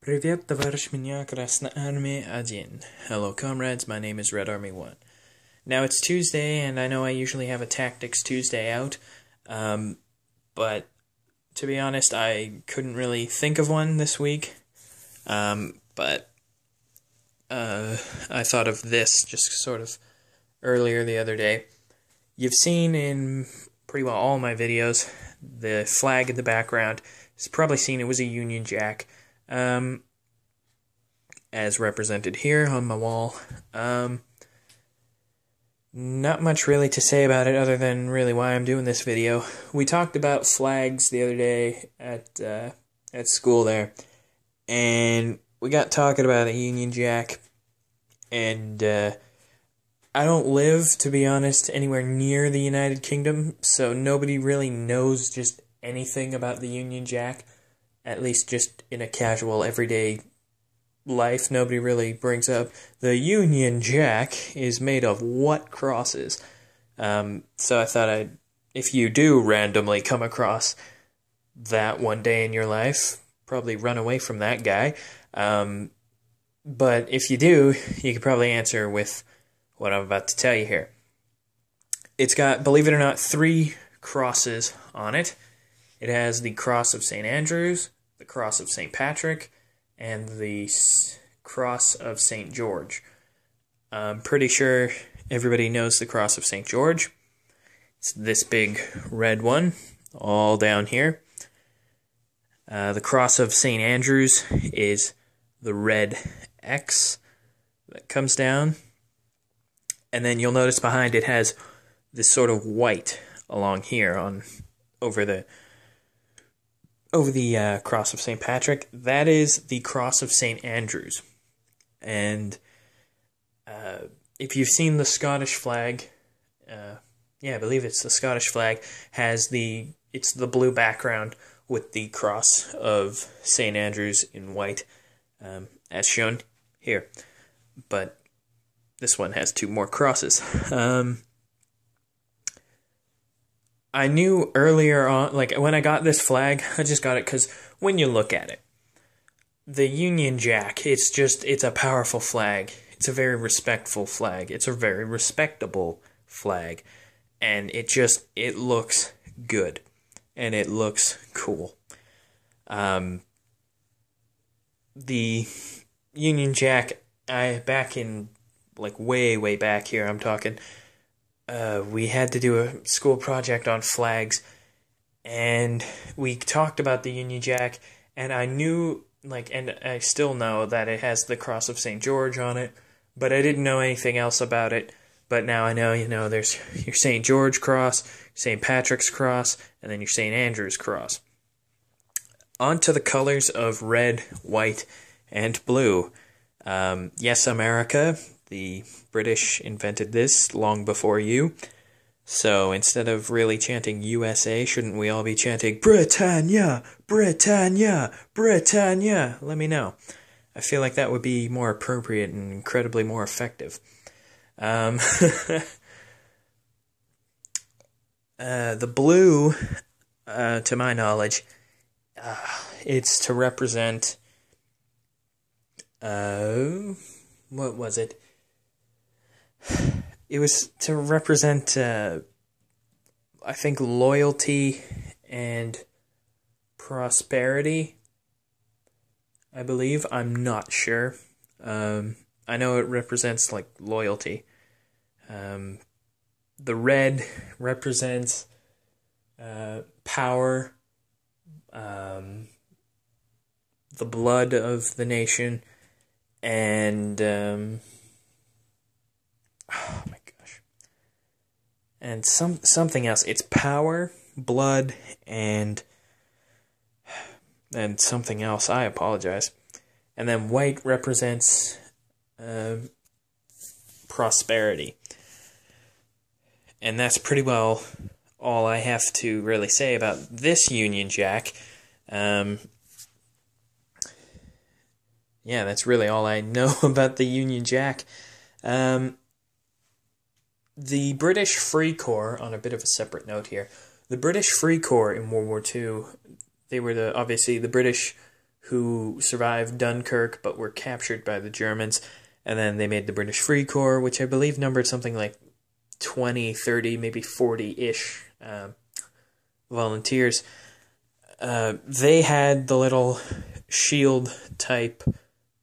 Привет, товарищ меня, Красная Army 1. Hello, comrades, my name is Red Army 1. Now, it's Tuesday, and I know I usually have a Tactics Tuesday out, but to be honest, I couldn't really think of one this week, but I thought of this just sort of earlier the other day. You've seen in pretty well all my videos the flag in the background. You've probably seen it was a Union Jack. As represented here on my wall. Not much really to say about it other than really why I'm doing this video. We talked about flags the other day at school there, and we got talking about a Union Jack, and I don't live, to be honest, anywhere near the United Kingdom, so nobody really knows just anything about the Union Jack, at least just in a casual, everyday life. Nobody really brings up the Union Jack is made of what crosses. So I thought if you do randomly come across that one day in your life, probably run away from that guy. But if you do, you could probably answer with what I'm about to tell you here. It's got, believe it or not, 3 crosses on it. It has the Cross of St. Andrews, the Cross of St. Patrick, and the Cross of St. George. I'm pretty sure everybody knows the Cross of St. George. It's this big red one, all down here. The Cross of St. Andrews is the red X that comes down. And then you'll notice behind it has this sort of white along here over the Cross of St. Patrick. That is the Cross of St. Andrews. And if you've seen the Scottish flag, I believe it's the Scottish flag, it's the blue background with the Cross of St. Andrews in white, as shown here. But this one has 2 more crosses. I knew earlier on, like when I got this flag, I just got it because when you look at it, the Union Jack, it's a powerful flag. It's a very respectful flag. It's a very respectable flag. And it looks good. And it looks cool. The Union Jack, back in, like way back here, I'm talking, we had to do a school project on flags, and we talked about the Union Jack, and I knew, and I still know that it has the Cross of St. George on it, but I didn't know anything else about it. But now I know, there's your St. George cross, St. Patrick's cross, and then your St. Andrew's cross. On to the colors of red, white, and blue. Yes, America. The British invented this long before you. So instead of really chanting USA, shouldn't we all be chanting Britannia, Britannia, Britannia? Let me know. I feel like that would be more appropriate and incredibly more effective. The blue, to my knowledge, it's to represent, what was it? It was to represent, I think, loyalty and prosperity, I believe. I'm not sure. I know it represents, loyalty. The red represents power, the blood of the nation, and oh my gosh, and something else. It's power, blood, and something else. I apologize. And then white represents prosperity. And that's pretty well all I have to really say about this Union Jack. Yeah, that's really all I know about the Union Jack. The British Free Corps, on a bit of a separate note here, the British Free Corps in World War II, they were obviously the British who survived Dunkirk but were captured by the Germans. And then they made the British Free Corps, which I believe numbered something like 20, 30, maybe 40-ish volunteers. They had the little shield-type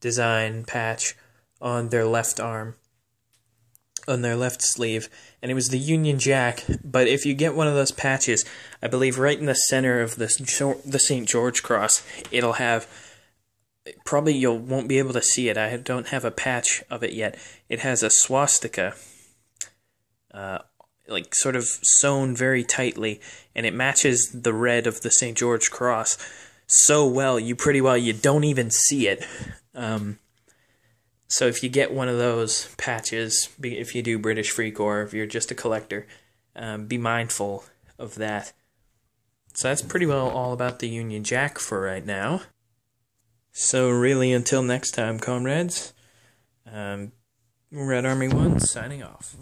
design patch on their left arm, on their left sleeve, and it was the Union Jack. But if you get one of those patches, I believe right in the center of the St. George Cross, it'll have, probably you won't be able to see it, I don't have a patch of it yet, it has a swastika, like sort of sewn very tightly, and it matches the red of the St. George Cross so well, you don't even see it. So if you get one of those patches, if you do British Free Corps, if you're just a collector, be mindful of that. So that's pretty well all about the Union Jack for right now. So really, until next time, comrades, Red Army 1 signing off.